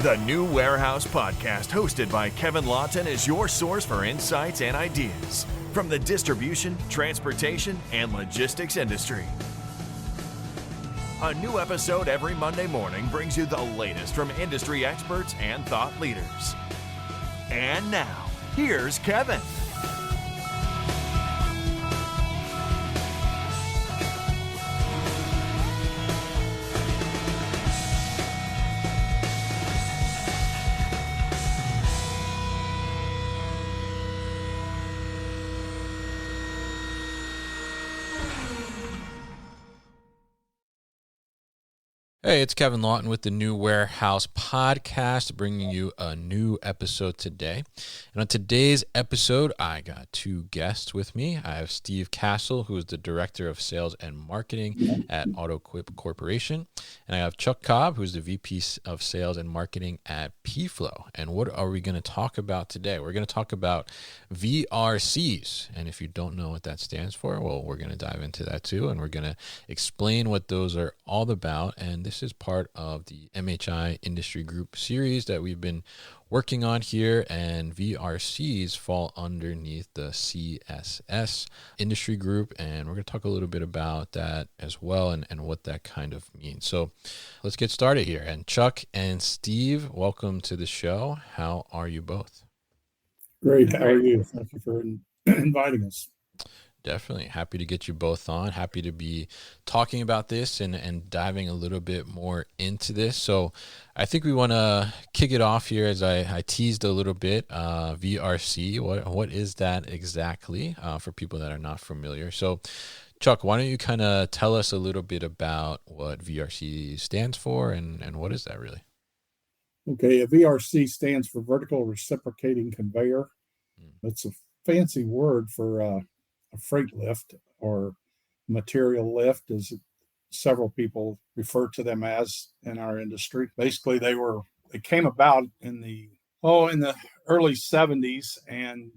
The New Warehouse Podcast, hosted by Kevin Lawton, is your source for insights and ideas from the distribution, transportation, and logistics industry. A new episode every Monday morning brings you the latest from industry experts and thought leaders. And now, here's Kevin. Hey, it's Kevin Lawton with the New Warehouse Podcast, bringing you a new episode today. And on today's episode, I got two guests with me. I have Steve Castle, who is the Director of Sales and Marketing at AutoQuip Corporation. And I have Chuck Cobb, who's the VP of Sales and Marketing at PFlow. And what are we going to talk about today? We're going to talk about VRCs. And if you don't know what that stands for, well, we're going to dive into that too. And we're going to explain what those are all about. And this is part of the MHI Industry Group series that we've been working on here, and VRCs fall underneath the CSS Industry Group, and we're going to talk a little bit about that as well and what that kind of means. So let's get started here. And Chuck and Steve, welcome to the show. How are you both? Great. How are you? Thank you for inviting us. Definitely. Happy to get you both on. Happy to be talking about this and diving a little bit more into this. So I think we want to kick it off here as I teased a little bit. VRC, what is that exactly for people that are not familiar? So Chuck, why don't you kind of tell us a little bit about what VRC stands for and what is that really? Okay, a VRC stands for Vertical Reciprocating Conveyor. It's a fancy word for a freight lift or material lift, as several people refer to them as in our industry. Basically, they came about in the early 70s, and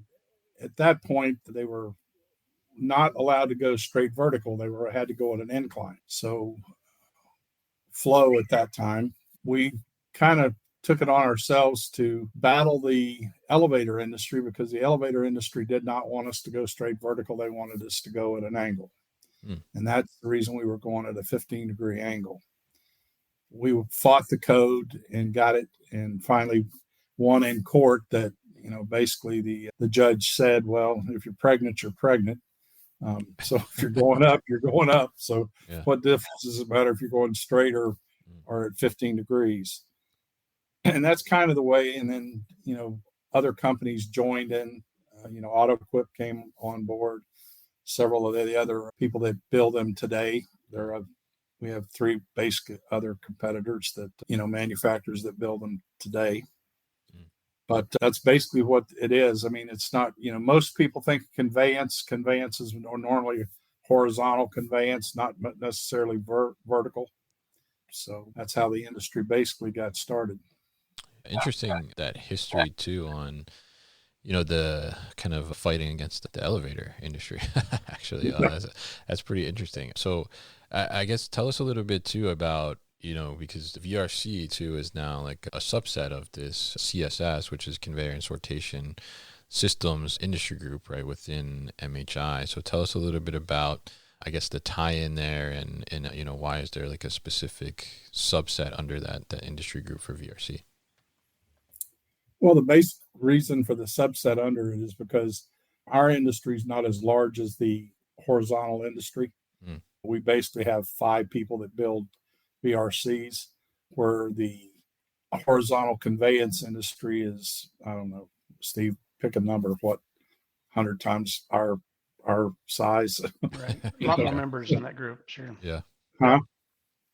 at that point they were not allowed to go straight vertical. They had to go at an incline. So flow at that time, we kind of took it on ourselves to battle the elevator industry, because the elevator industry did not want us to go straight vertical. They wanted us to go at an angle. And that's the reason we were going at a 15-degree angle. We fought the code and got it, and finally won in court that, basically the judge said, well, if you're pregnant, you're pregnant. So if you're going up, you're going up. So What difference does it matter if you're going straight or at 15 degrees? And that's kind of the way. And then, other companies joined in. AutoQuip came on board. Several of the other people that build them today. We have three basic other competitors that, manufacturers that build them today. But that's basically what it is. I mean, it's not, most people think conveyance is normally horizontal conveyance, not necessarily vertical. So that's how the industry basically got started. Interesting that history too on, the kind of fighting against the elevator industry. Actually, that's pretty interesting. So I guess tell us a little bit too about, because the VRC too is now like a subset of this CSS, which is Conveyor and Sortation Systems Industry Group, right, within MHI. So tell us a little bit about, I guess, the tie-in there and why is there like a specific subset under that industry group for VRC? Well, the basic reason for the subset under it is because our industry is not as large as the horizontal industry. We basically have 5 people that build VRCs, where the horizontal conveyance industry is, I don't know, Steve, pick a number of 100 times our size. Right. A lot more members in that group, sure. Yeah. Huh?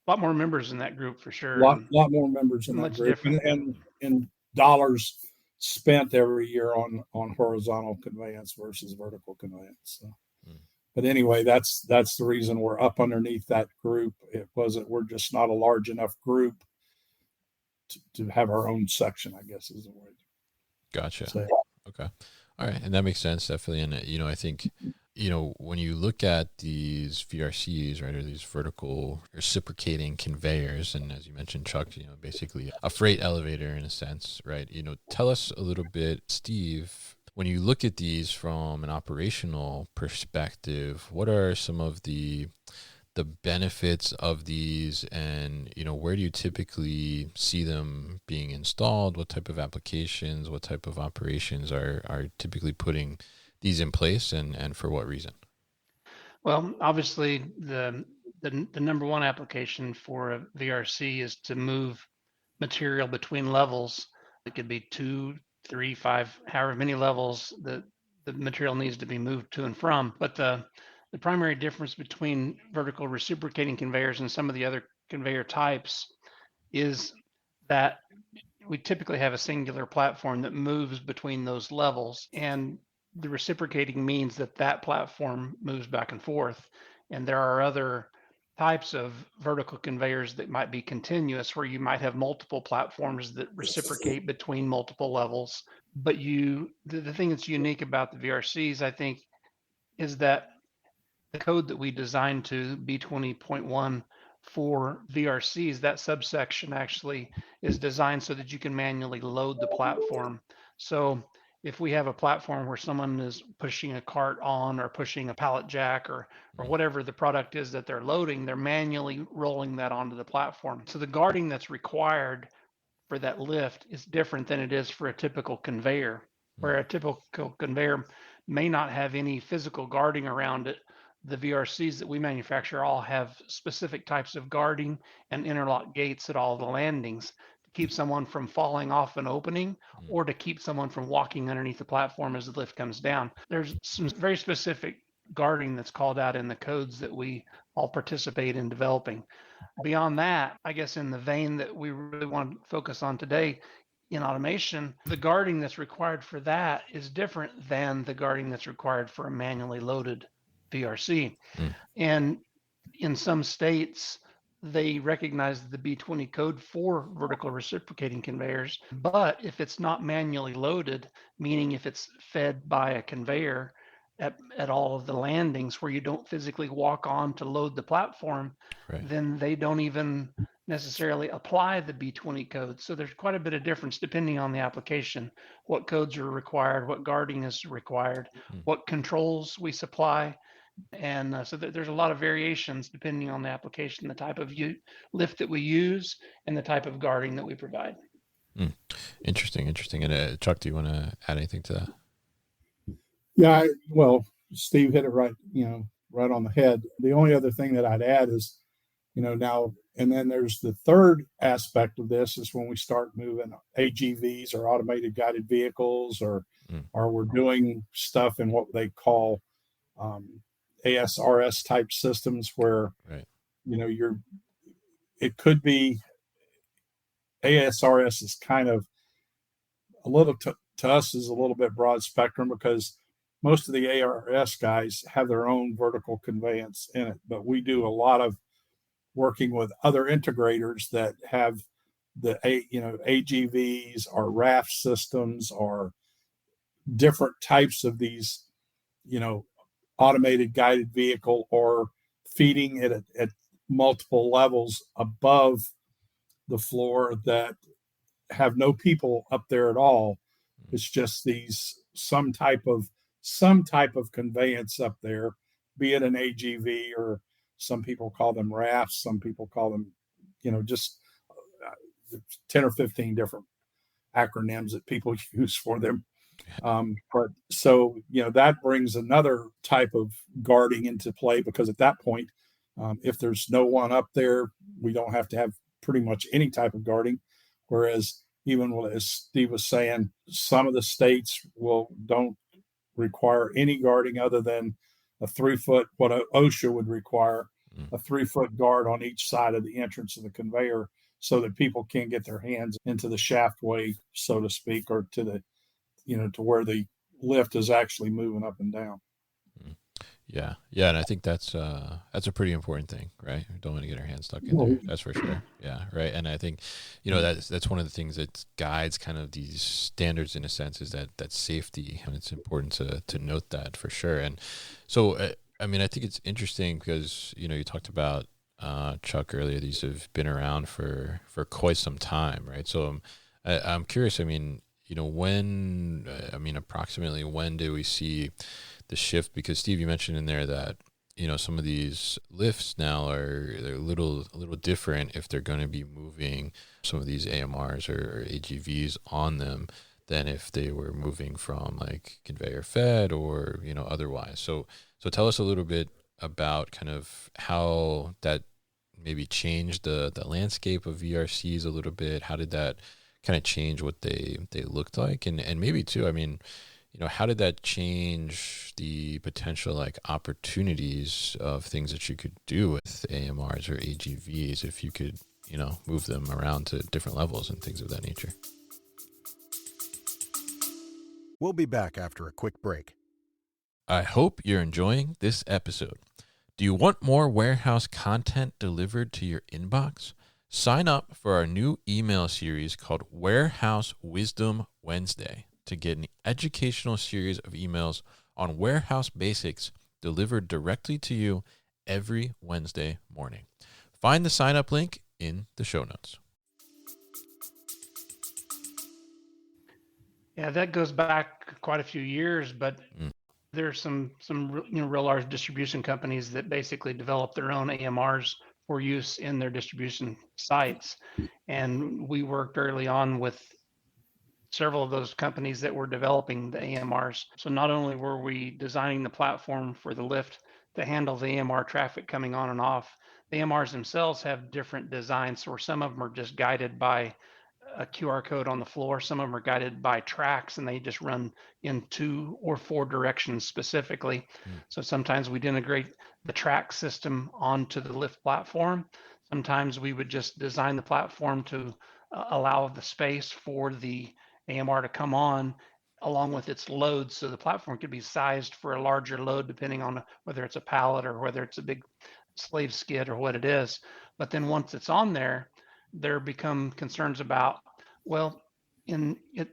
A lot more members in that group for sure. Lot more members in that group. And dollars spent every year on horizontal conveyance versus vertical conveyance. So. But anyway, that's the reason we're up underneath that group. We're just not a large enough group to have our own section, I guess is the word. Gotcha. Okay. All right. And that makes sense, definitely. And, I think, when you look at these VRCs, right, or these vertical reciprocating conveyors, and as you mentioned, Chuck, basically a freight elevator in a sense, right? Tell us a little bit, Steve, when you look at these from an operational perspective, what are some of the benefits of these, and where do you typically see them being installed? What type of applications, what type of operations are typically putting these in place, and for what reason? Well, obviously, the number one application for a VRC is to move material between levels. It could be 2, 3, 5, however many levels that the material needs to be moved to and from. But the primary difference between vertical reciprocating conveyors and some of the other conveyor types is that we typically have a singular platform that moves between those levels, and the reciprocating means that that platform moves back and forth. And there are other types of vertical conveyors that might be continuous, where you might have multiple platforms that reciprocate between multiple levels. But the thing that's unique about the VRCs, I think, is that the code that we designed to B20.1 for VRCs, that subsection actually is designed so that you can manually load the platform. So if we have a platform where someone is pushing a cart on, or pushing a pallet jack, or whatever the product is that they're loading, they're manually rolling that onto the platform. So the guarding that's required for that lift is different than it is for a typical conveyor, where a typical conveyor may not have any physical guarding around it. The VRCs that we manufacture all have specific types of guarding and interlock gates at all the landings to keep someone from falling off an opening, or to keep someone from walking underneath the platform as the lift comes down. There's some very specific guarding that's called out in the codes that we all participate in developing. Beyond that, I guess in the vein that we really want to focus on today, in automation, the guarding that's required for that is different than the guarding that's required for a manually loaded VRC. And in some states, they recognize the B20 code for vertical reciprocating conveyors. But if it's not manually loaded, meaning if it's fed by a conveyor at all of the landings where you don't physically walk on to load the platform, Right. then they don't even necessarily apply the B20 code. So there's quite a bit of difference depending on the application, what codes are required, what guarding is required, what controls we supply. And so there's a lot of variations depending on the application, the type of lift that we use, and the type of guarding that we provide. Interesting. And Chuck, do you want to add anything to that? Yeah, well, Steve hit it right, right on the head. The only other thing that I'd add is, now, and then there's the third aspect of this is when we start moving AGVs, or automated guided vehicles, or we're doing stuff in what they call ASRS type systems, where right. It could be ASRS is kind of a little to us is a little bit broad spectrum, because most of the ARS guys have their own vertical conveyance in it, but we do a lot of working with other integrators that have the AGVs or RAF systems, or different types of these automated guided vehicle, or feeding it at multiple levels above the floor that have no people up there at all. It's just some type of conveyance up there, be it an AGV, or some people call them rafts, some people call them, just 10 or 15 different acronyms that people use for them. But so, that brings another type of guarding into play, because at that point, if there's no one up there, we don't have to have pretty much any type of guarding. Whereas, even as Steve was saying, some of the states don't require any guarding other than a 3-foot, what OSHA would require, a 3-foot guard on each side of the entrance of the conveyor, so that people can't get their hands into the shaft way, so to speak, or to the, to where the lift is actually moving up and down. Yeah, yeah, and I think that's a pretty important thing, right? We don't want to get our hands stuck in Well, there. That's for sure. Yeah, right. And I think, that's one of the things that guides kind of these standards in a sense is that safety, and it's important to note that for sure. And so, I mean, I think it's interesting because you talked about Chuck earlier. These have been around for quite some time, right? So I'm curious. I mean, approximately when do we see the shift? Because Steve, you mentioned in there that some of these lifts now they're a little different if they're going to be moving some of these AMRs or AGVs on them than if they were moving from like conveyor fed or otherwise. So tell us a little bit about kind of how that maybe changed the landscape of VRCs a little bit. How did that kind of change what they looked like, and maybe too, I mean, how did that change the potential like opportunities of things that you could do with AMRs or AGVs if you could, move them around to different levels and things of that nature? We'll be back after a quick break. I hope you're enjoying this episode. Do you want more warehouse content delivered to your inbox? Sign up for our new email series called Warehouse Wisdom Wednesday to get an educational series of emails on warehouse basics delivered directly to you every Wednesday morning. Find the sign up link in the show notes. Yeah, that goes back quite a few years, but there's some real large distribution companies that basically develop their own AMRs for use in their distribution sites. And we worked early on with several of those companies that were developing the AMRs. So not only were we designing the platform for the lift to handle the AMR traffic coming on and off, the AMRs themselves have different designs, where some of them are just guided by a QR code on the floor. Some of them are guided by tracks, and they just run in 2 or 4 directions specifically. So sometimes we'd integrate the track system onto the lift platform. Sometimes we would just design the platform to allow the space for the AMR to come on along with its load, so the platform could be sized for a larger load depending on whether it's a pallet or whether it's a big slave skid or what it is. But then once it's on there become concerns about, well,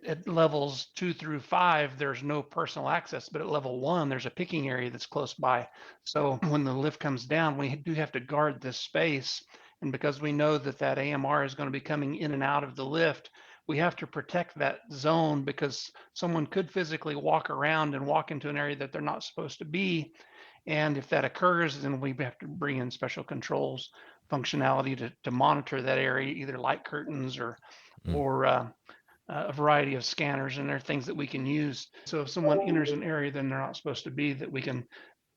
at levels 2 through 5, there's no personal access, but at level 1, there's a picking area that's close by. So when the lift comes down, we do have to guard this space. And because we know that AMR is going to be coming in and out of the lift, we have to protect that zone, because someone could physically walk around and walk into an area that they're not supposed to be. And if that occurs, then we have to bring in special controls functionality to monitor that area, either light curtains or a variety of scanners, and there are things that we can use. So if someone enters an area then they're not supposed to be, that we can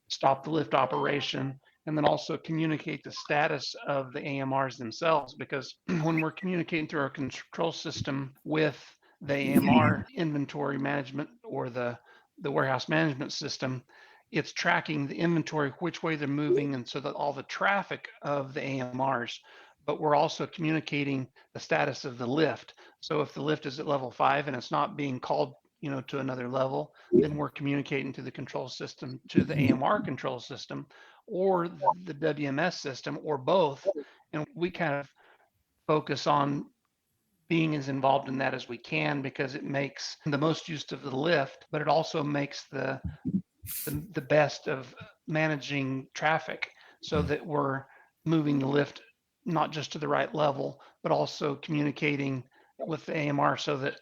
stop the lift operation, and then also communicate the status of the AMRs themselves, because when we're communicating through our control system with the AMR inventory management or the warehouse management system, it's tracking the inventory, which way they're moving, and so that all the traffic of the AMRs, but we're also communicating the status of the lift. So if the lift is at level 5 and it's not being called to another level, then we're communicating to the control system, to the AMR control system, or the WMS system, or both. And we kind of focus on being as involved in that as we can, because it makes the most use of the lift, but it also makes the best of managing traffic, so that we're moving the lift not just to the right level, but also communicating with the AMR so that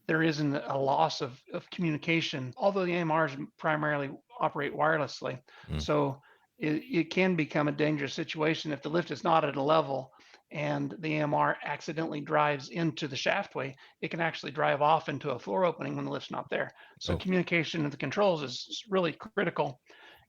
there isn't a loss of communication, although the AMRs primarily operate wirelessly. So it can become a dangerous situation if the lift is not at a level and the AMR accidentally drives into the shaftway. It can actually drive off into a floor opening when the lift's not there. So communication of the controls is really critical.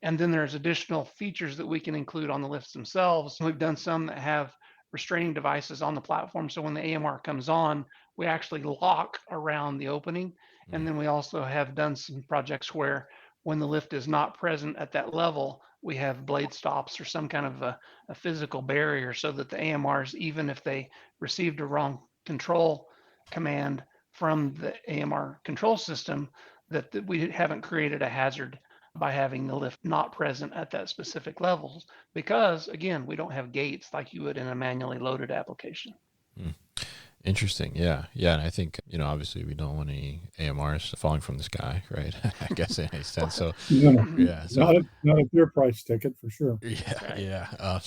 And then there's additional features that we can include on the lifts themselves. We've done some that have restraining devices on the platform, so when the AMR comes on, we actually lock around the opening. And then we also have done some projects where when the lift is not present at that level, we have blade stops or some kind of a physical barrier, so that the AMRs, even if they received a wrong control command from the AMR control system, that we haven't created a hazard by having the lift not present at that specific levels because, again, we don't have gates like you would in a manually loaded application. Interesting. Yeah. Yeah. And I think, obviously we don't want any AMRs falling from the sky, right? I guess it makes sense. So, No, yeah. So, not a pure price ticket for sure. yeah. Right. Yeah.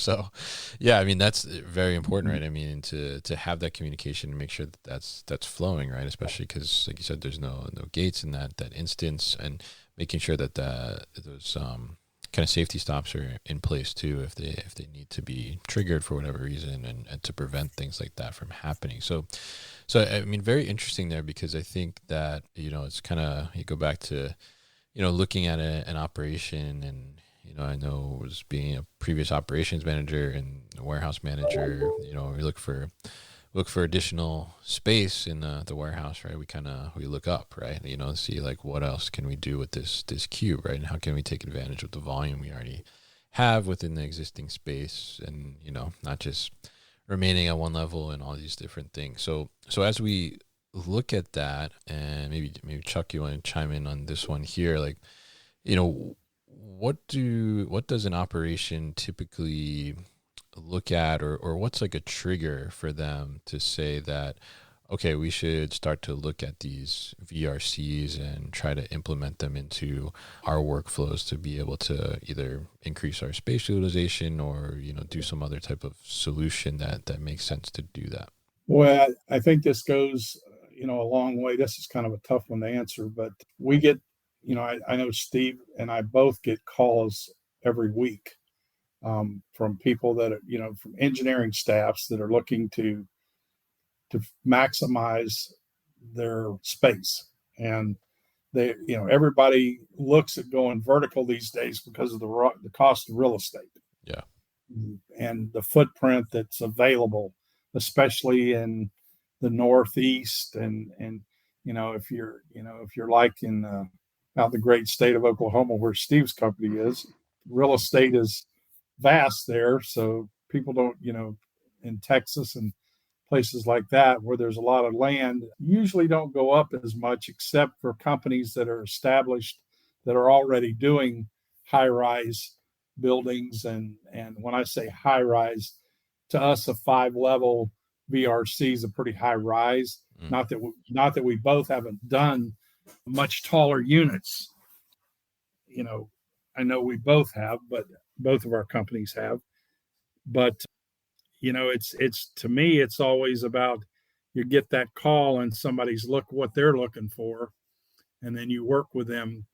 Yeah, I mean, that's very important, right? I mean, to have that communication and make sure that that's flowing, right? Especially because, like you said, there's no gates in that instance, and making sure that those kind of safety stops are in place too if they need to be triggered for whatever reason, and to prevent things like that from happening. So I mean, very interesting there, because I think that it's kind of, you go back to looking at an operation, and I know, was being a previous operations manager and a warehouse manager, we look for additional space in the warehouse, right? We look up, right? See like, what else can we do with this cube, right? And how can we take advantage of the volume we already have within the existing space, and not just remaining at one level and all these different things. So as we look at that, and maybe Chuck, you want to chime in on this one here, like, what does an operation typically look at, or what's like a trigger for them to say that, okay, we should start to look at these VRCs and try to implement them into our workflows to be able to either increase our space utilization, or do some other type of solution that makes sense to do that? Well, I think this goes, a long way. This is kind of a tough one to answer, but we get, I know Steve and I both get calls every week from people that are, from engineering staffs that are looking to maximize their space. And they, everybody looks at going vertical these days because of the cost of real estate. Yeah. And the footprint that's available, especially in the Northeast, and if you're like in out the great state of Oklahoma, where Steve's company is, real estate is vast there. So people don't, in Texas and places like that where there's a lot of land, usually don't go up as much, except for companies that are established, that are already doing high rise buildings. And when I say high rise, to us, a 5-level VRC is a pretty high rise. Not that we both haven't done much taller units. I know we both have, but both of our companies have. But it's to me, it's always about, you get that call and somebody's look what they're looking for, and then you work with them.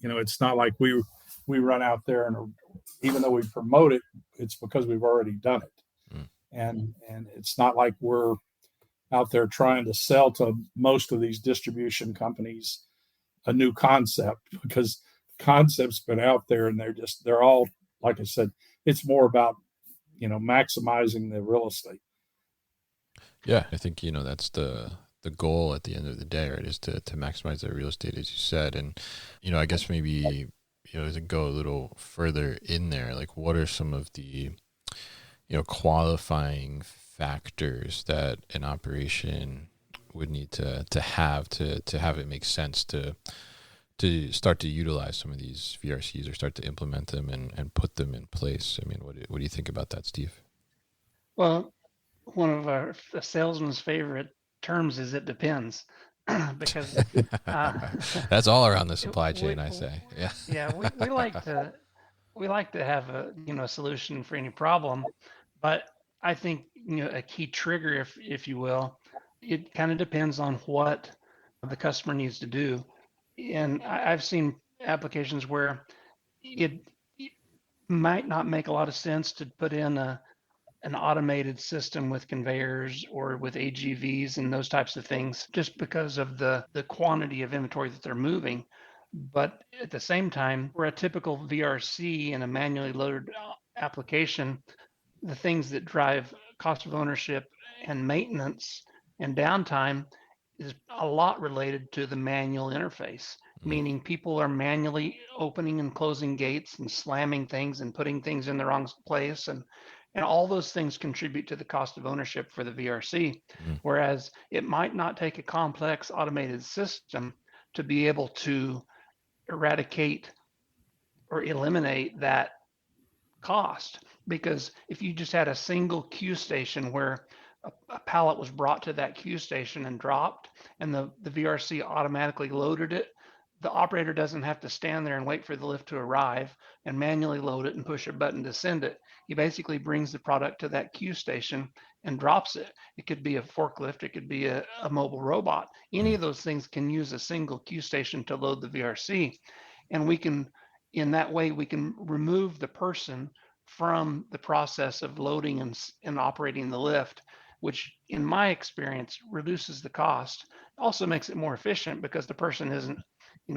It's not like we run out there, and even though we promote it, it's because we've already done it. And it's not like we're out there trying to sell to most of these distribution companies a new concept, because the concept's been out there, and they're all, like I said, it's more about maximizing the real estate. Yeah, I think that's the goal at the end of the day, right? Is to maximize their real estate, as you said. And I guess maybe to go a little further in there, like, what are some of the qualifying factors that an operation would need to have it make sense to start to utilize some of these VRCs, or start to implement them and put them in place? I mean, what do you think about that, Steve? Well, one of the salesman's favorite terms is "it depends," because that's all around the supply chain, I say. Yeah. Yeah, we like to have a solution for any problem, but I think a key trigger, if you will, it kind of depends on what the customer needs to do. And I've seen applications where it might not make a lot of sense to put in an automated system with conveyors or with AGVs and those types of things, just because of the quantity of inventory that they're moving. But at the same time, for a typical VRC in a manually loaded application, the things that drive cost of ownership and maintenance and downtime is a lot related to the manual interface, meaning people are manually opening and closing gates and slamming things and putting things in the wrong place. And all those things contribute to the cost of ownership for the VRC. Whereas it might not take a complex automated system to be able to eradicate or eliminate that cost. Because if you just had a single queue station where a pallet was brought to that queue station and dropped, and the VRC automatically loaded it, the operator doesn't have to stand there and wait for the lift to arrive and manually load it and push a button to send it. He basically brings the product to that queue station and drops it. It could be a forklift, it could be a mobile robot. Any of those things can use a single queue station to load the VRC. And we can, in that way, we can remove the person from the process of loading and operating the lift, which in my experience reduces the cost. Also makes it more efficient because the person isn't,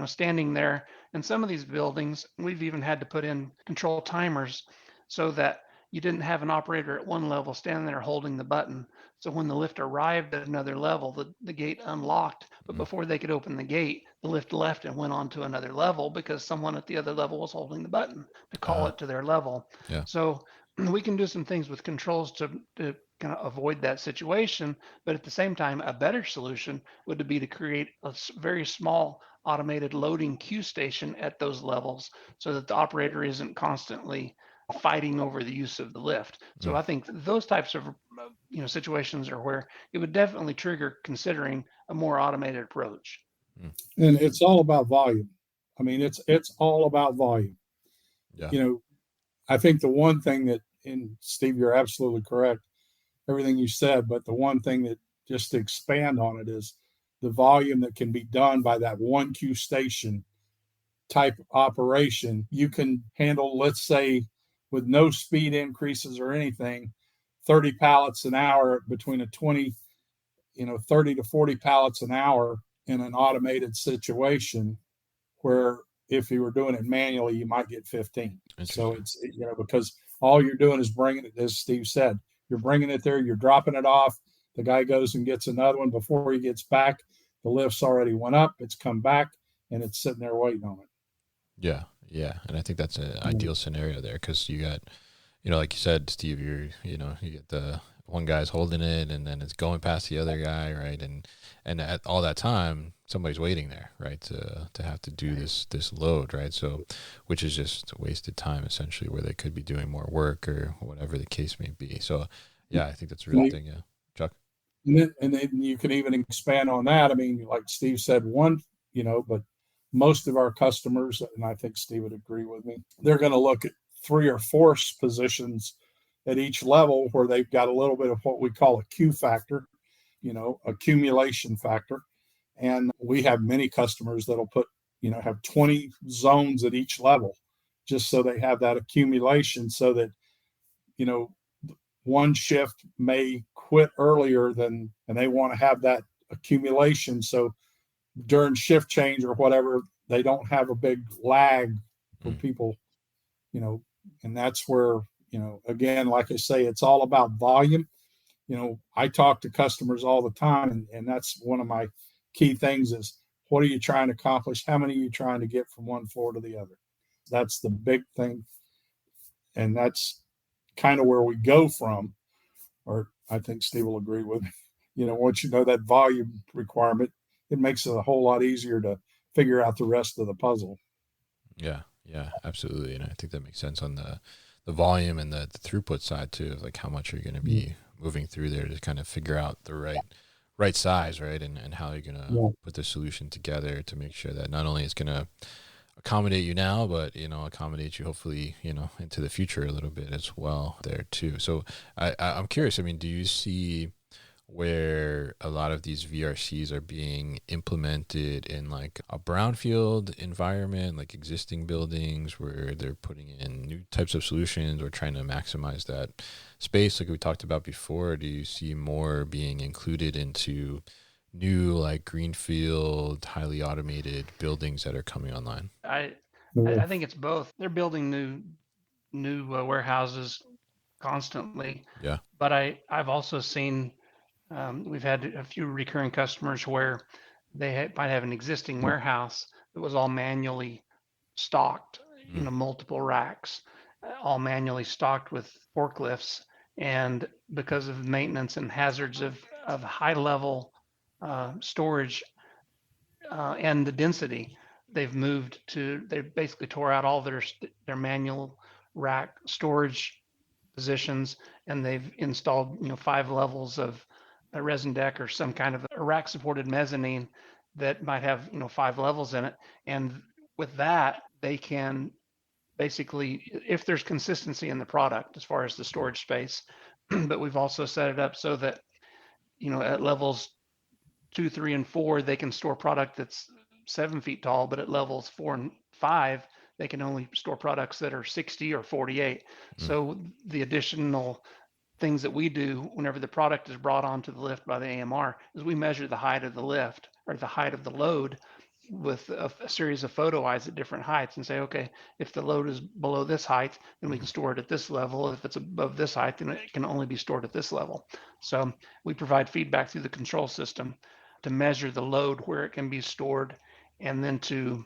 standing there. In some of these buildings, we've even had to put in control timers so that you didn't have an operator at one level standing there holding the button. So when the lift arrived at another level, the gate unlocked, but before they could open the gate, the lift left and went on to another level because someone at the other level was holding the button to call it to their level. Yeah. So we can do some things with controls to kind of avoid that situation. But at the same time, a better solution would be to create a very small automated loading queue station at those levels so that the operator isn't constantly fighting over the use of the lift. So I think those types of situations are where it would definitely trigger considering a more automated approach. And it's all about volume. I mean, it's all about volume. Yeah. I think the one thing that, and Steve, you're absolutely correct, everything you said, but the one thing that, just to expand on it, is the volume that can be done by that one queue station type operation. You can handle, let's say, with no speed increases or anything, 30 pallets an hour, between a 30 to 40 pallets an hour in an automated situation, where if you were doing it manually, you might get 15. So it's, because all you're doing is bringing it, as Steve said, you're bringing it there, you're dropping it off. The guy goes and gets another one. Before he gets back, the lift's already went up, it's come back, and it's sitting there waiting on it. Yeah. Yeah. And I think that's an ideal scenario there, because you got, like you said, Steve, you get the one guy's holding it and then it's going past the other guy, right? And at all that time, somebody's waiting there, right, to have to do this load, right? So, which is just wasted time essentially, where they could be doing more work or whatever the case may be. So, yeah, I think that's a real thing. Yeah, Chuck. And then you can even expand on that. I mean, like Steve said, but most of our customers, and I think Steve would agree with me, they're going to look at 3 or 4 positions at each level where they've got a little bit of what we call a Q factor, accumulation factor. And we have many customers that'll put, have 20 zones at each level, just so they have that accumulation, so that, one shift may quit earlier and they want to have that accumulation. So during shift change or whatever, they don't have a big lag for people, and that's where, again, like I say, it's all about volume. I talk to customers all the time, and that's one of my key things is, what are you trying to accomplish? How many are you trying to get from one floor to the other? That's the big thing. And that's kind of where we go from, or I think Steve will agree with me. Once you know that volume requirement, it makes it a whole lot easier to figure out the rest of the puzzle. Yeah, absolutely. And I think that makes sense on the volume and the throughput side too, of like how much you're going to be moving through there to kind of figure out the right size, right? And how you're going to put the solution together to make sure that not only it's going to accommodate you now, but, accommodate you hopefully, into the future a little bit as well there too. So I'm curious, I mean, do you see where a lot of these VRCs are being implemented in like a brownfield environment, like existing buildings where they're putting in new types of solutions or trying to maximize that space like we talked about before? Do you see more being included into new like greenfield, highly automated buildings that are coming online? I think it's both. They're building new warehouses constantly. Yeah. But I've also seen we've had a few recurring customers where they might have an existing warehouse that was all manually stocked, multiple racks, all manually stocked with forklifts. And because of maintenance and hazards of high level storage and the density, they've they basically tore out all their manual rack storage positions, and they've installed 5 levels of a resin deck or some kind of a rack supported mezzanine that might have 5 levels in it. And with that, they can basically, if there's consistency in the product as far as the storage space, but we've also set it up so that at levels 2, 3, and 4, they can store product that's 7 feet tall, but at levels 4 and 5, they can only store products that are 60 or 48. So the additional things that we do whenever the product is brought onto the lift by the AMR is we measure the height of the lift or the height of the load with a series of photo eyes at different heights and say, okay, if the load is below this height, then we can store it at this level. If it's above this height, then it can only be stored at this level. So we provide feedback through the control system to measure the load where it can be stored, and then to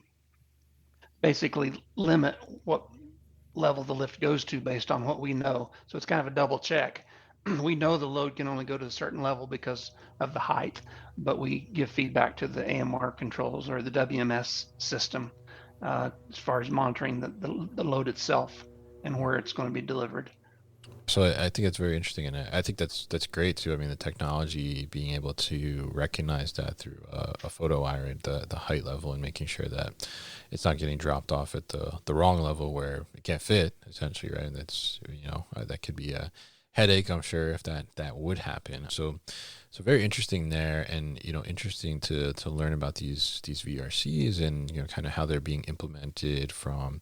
basically limit what level the lift goes to based on what we know. So it's kind of a double check. We know the load can only go to a certain level because of the height, but we give feedback to the AMR controls or the WMS system as far as monitoring the load itself and where it's going to be delivered. So I think it's very interesting, and I think that's great too. I mean, the technology being able to recognize that through a photo eye, right, the height level, and making sure that it's not getting dropped off at the wrong level where it can't fit, essentially, right? And that's that could be a headache, I'm sure, if that would happen. So very interesting there, and interesting to learn about these VRCs and kind of how they're being implemented from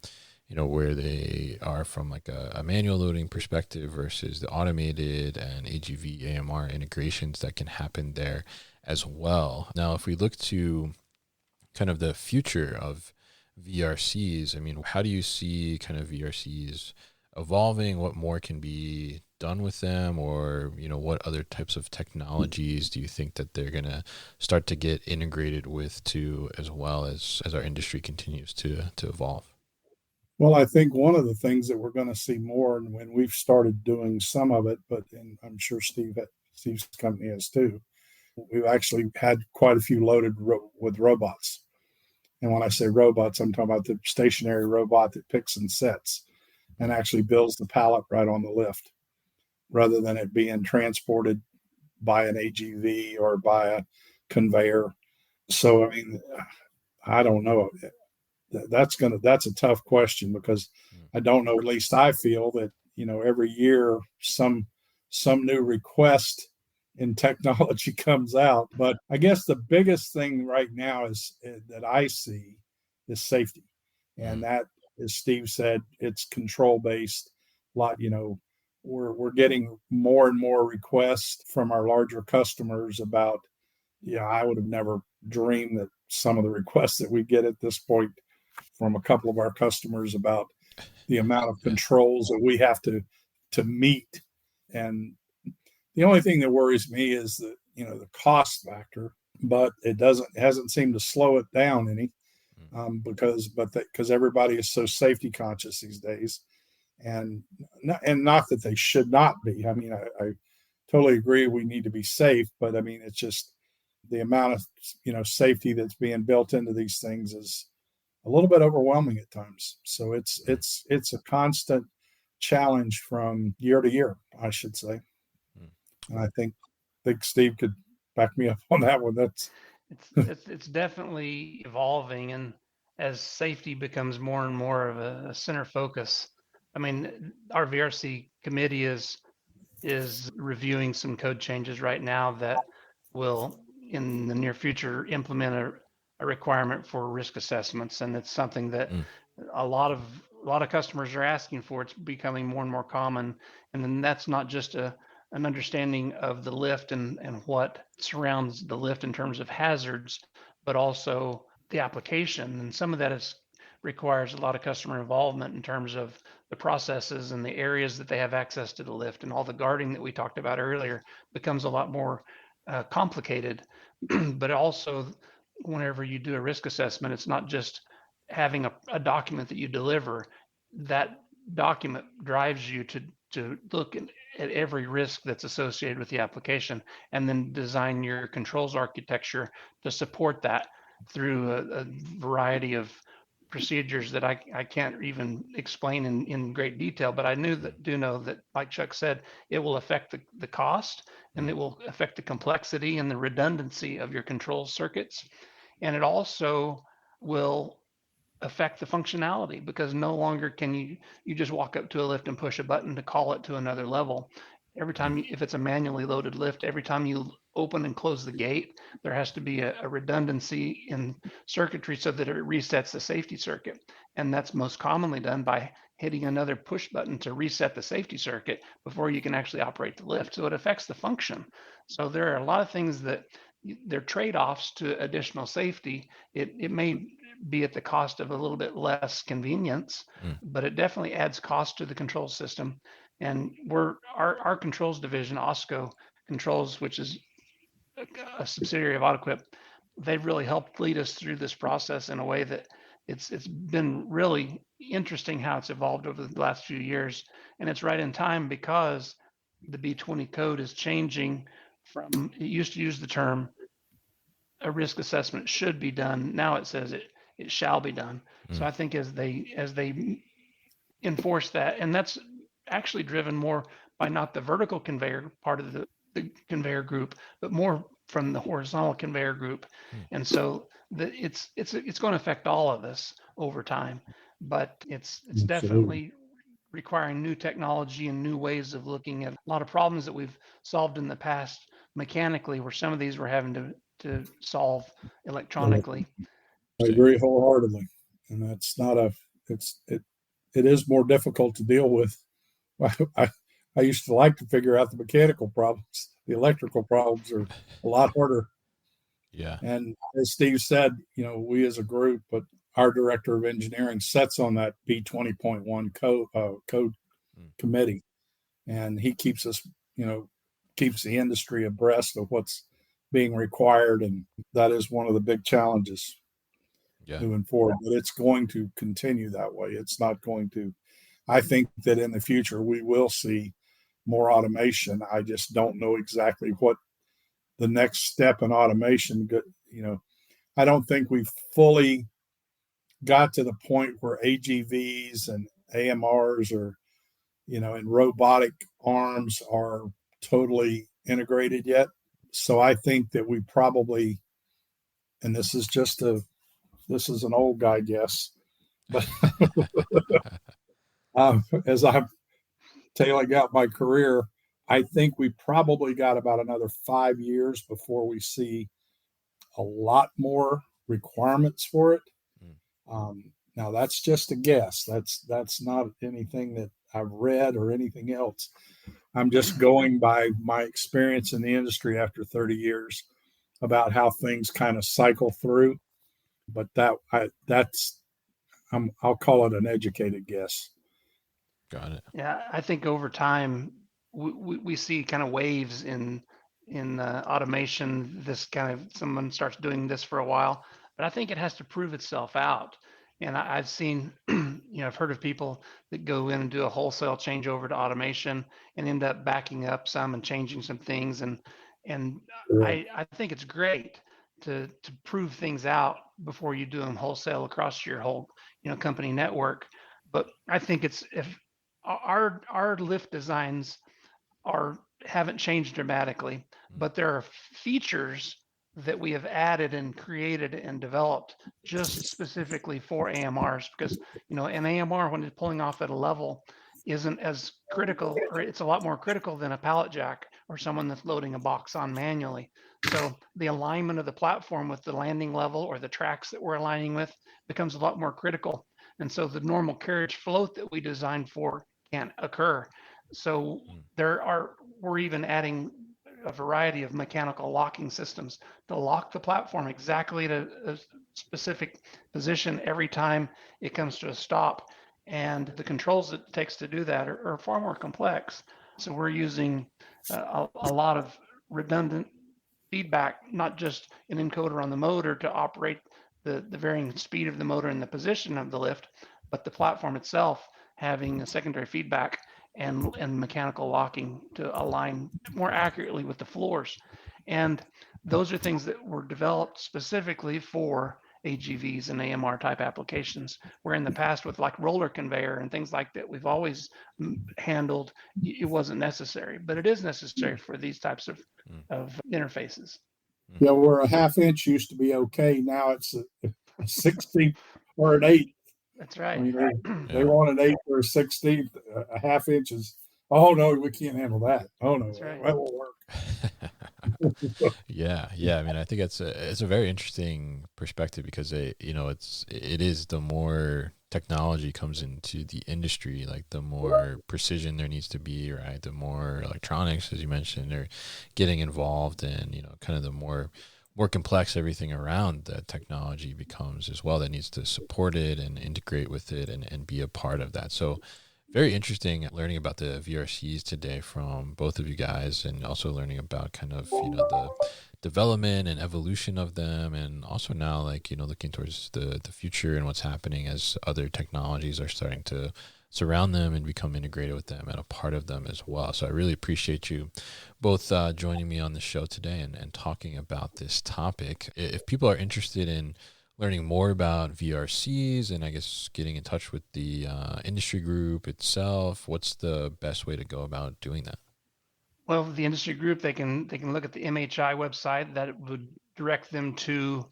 where they are from like a manual loading perspective versus the automated and AGV AMR integrations that can happen there as well. Now, if we look to kind of the future of VRCs, I mean, how do you see kind of VRCs evolving? What more can be done with them, or what other types of technologies do you think that they're going to start to get integrated with too, as well as our industry continues to evolve? Well, I think one of the things that we're going to see more, and when we've started doing some of it, and I'm sure Steve's company has too, we've actually had quite a few loaded with robots. And when I say robots, I'm talking about the stationary robot that picks and sets and actually builds the pallet right on the lift, rather than it being transported by an AGV or by a conveyor. So, I mean, I don't know. That's a tough question, because I don't know. At least I feel that every year some new request in technology comes out. But I guess the biggest thing right now is that I see is safety, and that, as Steve said, it's control based. We're getting more and more requests from our larger customers about. I would have never dreamed that some of the requests that we get at this point from a couple of our customers about the amount of controls that we have to meet. And the only thing that worries me is the cost factor, but it hasn't seemed to slow it down any, because everybody is so safety conscious these days, and not that they should not be. I mean, I totally agree we need to be safe, but I mean, it's just the amount of safety that's being built into these things is a little bit overwhelming at times. So it's a constant challenge from year to year, I should say. And I think Steve could back me up on that one. It's definitely evolving, and as safety becomes more and more of a center focus. I mean, our VRC committee is reviewing some code changes right now that will, in the near future, implement a requirement for risk assessments, and it's something that a lot of customers are asking for. It's becoming more and more common, and then that's not just an understanding of the lift and what surrounds the lift in terms of hazards, but also the application. And some of that requires a lot of customer involvement in terms of the processes and the areas that they have access to the lift, and all the guarding that we talked about earlier becomes a lot more complicated. But also, whenever you do a risk assessment, it's not just having a document that you deliver. That document drives you to look at every risk that's associated with the application, and then design your controls architecture to support that. through a variety of procedures that I can't even explain in great detail, but I do know that, like Chuck said, it will affect the cost, and it will affect the complexity and the redundancy of your control circuits. And it also will affect the functionality, because no longer can you just walk up to a lift and push a button to call it to another level. Every time if it's a manually loaded lift, every time you open and close the gate, there has to be a redundancy in circuitry so that it resets the safety circuit. And that's most commonly done by hitting another push button to reset the safety circuit before you can actually operate the lift. So it affects the function. So there are a lot of things that they're trade-offs to additional safety. It may be at the cost of a little bit less convenience, but it definitely adds cost to the control system. And our controls division, OSCO Controls, which is a subsidiary of AutoQuip, they've really helped lead us through this process in a way that it's been really interesting how it's evolved over the last few years. And it's right in time, because the B20 code is changing from, it used to use the term a risk assessment should be done. Now it says it shall be done. So I think as they enforce that, and that's actually driven more by not the vertical conveyor part of the conveyor group, but more from the horizontal conveyor group. And so it's going to affect all of us over time, but it's Absolutely. definitely requiring new technology and new ways of looking at a lot of problems that we've solved in the past mechanically, where some of these we're having to solve electronically. I agree wholeheartedly, and that's not a. It is more difficult to deal with. I used to like to figure out the mechanical problems. The electrical problems are a lot harder. Yeah. And as Steve said, we as a group, but our director of engineering sits on that B20.1 code committee, and he keeps us, keeps the industry abreast of what's being required, and that is one of the big challenges moving forward. But it's going to continue that way. It's not going to. I think that in the future we will see more automation. I just don't know exactly what the next step in automation. I don't think we've fully got to the point where AGVs and AMRs are, and robotic arms are totally integrated yet. So I think that we probably, and this is an old guy guess, but as I'm tailing out my career, I think we probably got about another 5 years before we see a lot more requirements for it. Now that's just a guess. That's not anything that I've read or anything else. I'm just going by my experience in the industry after 30 years about how things kind of cycle through. But I'll call it an educated guess. Got it. Yeah, I think over time we see kind of waves in automation. This kind of, someone starts doing this for a while, but I think it has to prove itself out. And I've seen, I've heard of people that go in and do a wholesale changeover to automation and end up backing up some and changing some things. And I think it's great to prove things out before you do them wholesale across your whole company network. But I think it's, if our lift designs haven't changed dramatically, but there are features that we have added and created and developed just specifically for AMRs, because an AMR, when it's pulling off at a level, isn't as critical, or it's a lot more critical than a pallet jack or someone that's loading a box on manually. So the alignment of the platform with the landing level or the tracks that we're aligning with becomes a lot more critical. And so the normal carriage float that we designed for can't occur. So we're even adding a variety of mechanical locking systems to lock the platform exactly to a specific position every time it comes to a stop. And the controls it takes to do that are far more complex. So we're using a lot of redundant feedback, not just an encoder on the motor to operate the varying speed of the motor and the position of the lift, but the platform itself having a secondary feedback and mechanical locking to align more accurately with the floors. And those are things that were developed specifically for AGVs and AMR type applications, where in the past with like roller conveyor and things like that, we've always handled, it wasn't necessary, but it is necessary for these types of interfaces. Yeah, where a half inch used to be okay, now it's a 16th or an 8th. That's right. I mean, they want an 8th or a 16th. A half inch is, oh no, we can't handle that. Oh no, That's right. that won't work. Yeah. I mean, I think it's a very interesting perspective because it is the more technology comes into the industry, like the more precision there needs to be, right? The more electronics, as you mentioned, are getting involved, and kind of the more complex everything around the technology becomes as well, that needs to support it and integrate with it and be a part of that. So very interesting learning about the VRCs today from both of you guys, and also learning about kind of, the development and evolution of them, and also now looking towards the future and what's happening as other technologies are starting to surround them and become integrated with them and a part of them as well. So I really appreciate you both joining me on the show today and talking about this topic. If people are interested in learning more about VRCs and I guess getting in touch with the industry group itself, what's the best way to go about doing that? Well, the industry group, they can look at the MHI website. That would direct them to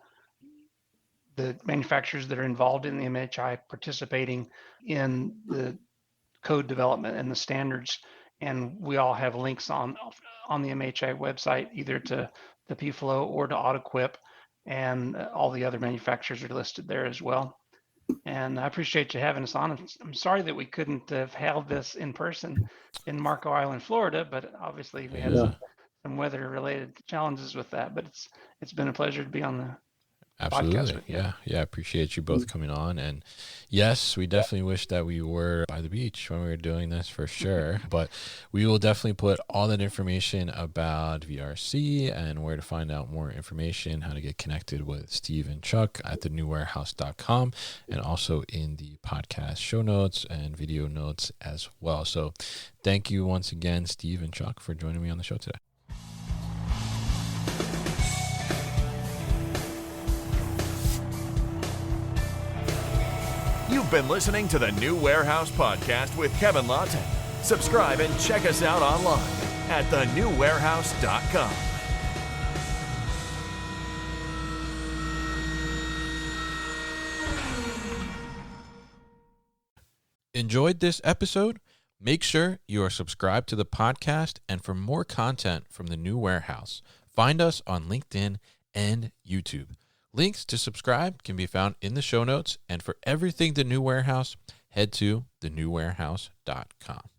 the manufacturers that are involved in the MHI, participating in the code development and the standards. And we all have links on the MHI website, either to the PFlow or to AutoQuip, and all the other manufacturers are listed there as well. And I appreciate you having us on. I'm sorry that we couldn't have held this in person in Marco Island, Florida, but obviously we had some weather-related challenges with that. But it's been a pleasure to be on the Absolutely. podcast with you. Yeah. Appreciate you both coming on. And yes, we definitely wish that we were by the beach when we were doing this, for sure. But we will definitely put all that information about VRC and where to find out more information, how to get connected with Steve and Chuck at thenewwarehouse.com, and also in the podcast show notes and video notes as well. So thank you once again, Steve and Chuck, for joining me on the show today. You've been listening to the New Warehouse Podcast with Kevin Lawton. Subscribe and check us out online at thenewwarehouse.com. Enjoyed this episode? Make sure you are subscribed to the podcast, and for more content from the New Warehouse, find us on LinkedIn and YouTube. Links to subscribe can be found in the show notes, and for everything The New Warehouse, head to thenewwarehouse.com.